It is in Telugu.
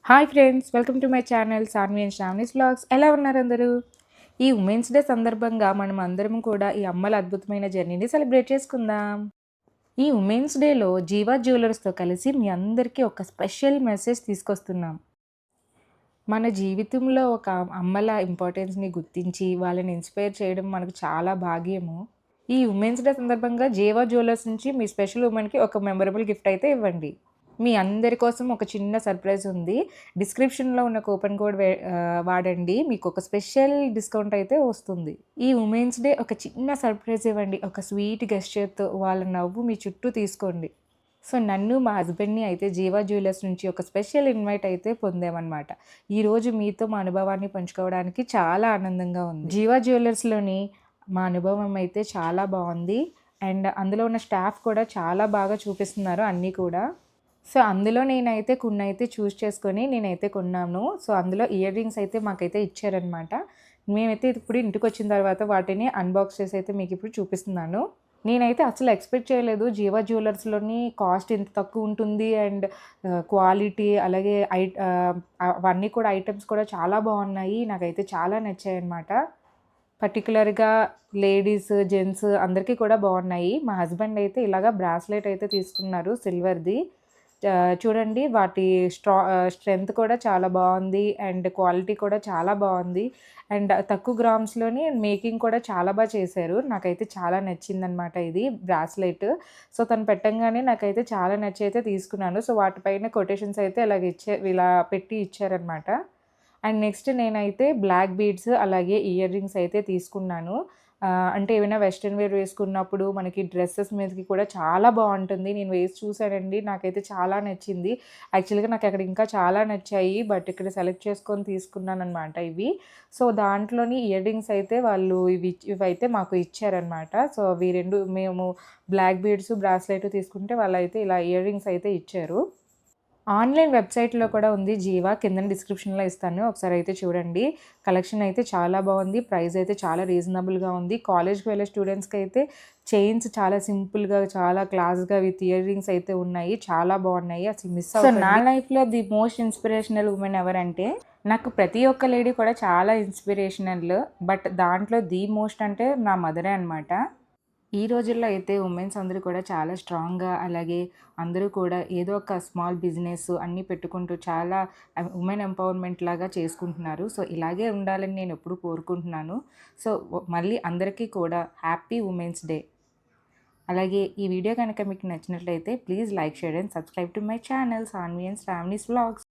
Hi friends, welcome to my channel Sanvi and Shravani's vlogs. ఎలా ఉన్నారు అందరూ? ఈ ఉమెన్స్ డే సందర్భంగా మనం అందరం కూడా ఈ అమ్మల అద్భుతమైన జర్నీని సెలబ్రేట్ చేసుకుందాం. ఈ ఉమెన్స్ డేలో జీవా జ్యువెలర్స్తో కలిసి మీ అందరికీ ఒక స్పెషల్ మెసేజ్ తీసుకొస్తున్నాం. మన జీవితంలో ఒక అమ్మల ఇంపార్టెన్స్ని గుర్తించి వాళ్ళని ఇన్స్పైర్ చేయడం మనకు చాలా భాగ్యము. ఈ ఉమెన్స్ డే సందర్భంగా జీవా జ్యువెలర్స్ నుంచి మీ స్పెషల్ ఉమెన్కి ఒక మెమరబుల్ గిఫ్ట్ అయితే ఇవ్వండి. మీ అందరి కోసం ఒక చిన్న సర్ప్రైజ్ ఉంది. డిస్క్రిప్షన్‌లో ఉన్న కూపన్ కోడ్ వాడండి. మీకు ఒక స్పెషల్ డిస్కౌంట్ అయితే వస్తుంది. ఈ ఉమెన్స్ డే ఒక చిన్న సర్ప్రైజ్ ఇవ్వండి. ఒక స్వీట్ గెస్చర్‌తో వాళ్ళ నవ్వు మీ చుట్టూ తీసుకోండి. సో, నన్ను మా హస్బెండ్‌ని అయితే జీవా జ్యువెలర్స్ నుంచి ఒక స్పెషల్ ఇన్వైట్ అయితే పొందామనమాట. ఈరోజు మీతో మా అనుభవాన్ని పంచుకోవడానికి చాలా ఆనందంగా ఉంది. జీవా జ్యువెలర్స్‌లోని మా అనుభవం అయితే చాలా బావుంది. అండ్ అందులో ఉన్న స్టాఫ్ కూడా చాలా బాగా చూపిస్తున్నారు అన్నీ కూడా. సో, అందులో నేనైతే కొన్నైతే చూజ్ చేసుకొని నేనైతే కొన్నాను. సో, అందులో ఇయర్ రింగ్స్ అయితే మాకైతే ఇచ్చారనమాట. మేమైతే ఇప్పుడు ఇంటికొచ్చిన తర్వాత వాటిని అన్బాక్స్ చేసి అయితే మీకిప్పుడు చూపిస్తున్నాను. నేనైతే అసలు ఎక్స్‌పెక్ట్ చేయలేదు. జీవా జ్యువెలర్స్‌లోని కాస్ట్ ఇంత తక్కువ ఉంటుంది. అండ్ క్వాలిటీ అలాగే అవన్నీ కూడా ఐటెమ్స్ కూడా చాలా బాగున్నాయి. నాకైతే చాలా నచ్చాయన్నమాట. పర్టిక్యులర్‌గా లేడీస్, జెంట్స్ అందరికీ కూడా బాగున్నాయి. మా హస్బెండ్ అయితే ఇలాగా బ్రాస్లెట్ అయితే తీసుకున్నారు సిల్వర్‌ది. చూడండి వాటి స్ట్రెంత్ కూడా చాలా బాగుంది. అండ్ క్వాలిటీ కూడా చాలా బాగుంది. అండ్ తక్కువ గ్రామ్స్‌లోని మేకింగ్ కూడా చాలా చేశారు. నాకైతే చాలా నచ్చిందనమాట ఇది బ్రాస్లెట్. సో, తను పెట్టంగానే నాకైతే చాలా నచ్చి అయితే తీసుకున్నాను. సో, వాటిపైన కొటేషన్స్ అయితే ఇలా పెట్టి ఇచ్చారనమాట. అండ్ నెక్స్ట్ నేనైతే బ్లాక్ బీడ్స్ అలాగే ఇయర్ రింగ్స్ అయితే తీసుకున్నాను. అంటే ఏమైనా వెస్టర్న్ వేర్ వేసుకున్నప్పుడు మనకి డ్రెసెస్ మీదకి కూడా చాలా బావుంటుంది. నేను వేసి చూసానండి. నాకైతే చాలా నచ్చింది. యాక్చువల్‌గా నాకక్కడ ఇంకా చాలా నచ్చాయి. బట్ ఇక్కడ సెలెక్ట్ చేసుకొని తీసుకున్నాననమాట ఇవి. సో, దాంట్లోని ఇయర్ రింగ్స్ అయితే వాళ్ళు ఇవైతే మాకు ఇచ్చారనమాట. సో, అవి 2 మేము బ్లాక్ బీడ్స్, బ్రాస్లెట్ తీసుకుంటే వాళ్ళైతే ఇలా ఇయర్ రింగ్స్ అయితే ఇచ్చారు. ఆన్‌లైన్ వెబ్‌సైట్‌లో కూడా ఉంది జీవా. కిందన డిస్క్రిప్షన్‌లో ఇస్తాను. ఒకసారి అయితే చూడండి. కలెక్షన్ అయితే చాలా బాగుంది. ప్రైస్ అయితే చాలా రీజనబుల్‌గా ఉంది. కాలేజ్‌కి వెళ్ళే స్టూడెంట్స్‌కి అయితే చైన్స్ చాలా సింపుల్‌గా, చాలా క్లాస్‌గా విత్ ఇయర్ రింగ్స్ అయితే ఉన్నాయి. చాలా బాగున్నాయి. అసలు మిస్ అవ్వకండి. సో, నా లైఫ్‌లో ది మోస్ట్ ఇన్స్పిరేషనల్ వుమెన్ ఎవరంటే నాకు ప్రతి ఒక్క లేడీ కూడా చాలా ఇన్స్పిరేషనల్. బట్ దాంట్లో ది మోస్ట్ అంటే నా మదరే అనమాట. ఈ రోజుల్లో అయితే ఉమెన్స్ అందరూ కూడా చాలా స్ట్రాంగ్‌గా అలాగే అందరూ కూడా ఏదో ఒక స్మాల్ బిజినెస్ అన్నీ పెట్టుకుంటూ చాలా ఉమెన్ ఎంపవర్‌మెంట్ లాగా చేసుకుంటున్నారు. సో, ఇలాగే ఉండాలని నేను ఎప్పుడూ కోరుకుంటున్నాను. సో, మళ్ళీ అందరికీ కూడా హ్యాపీ ఉమెన్స్ డే. అలాగే ఈ వీడియో కనుక మీకు నచ్చినట్లయితే please like, share and subscribe to my channel Sanvi and Shravani's vlogs.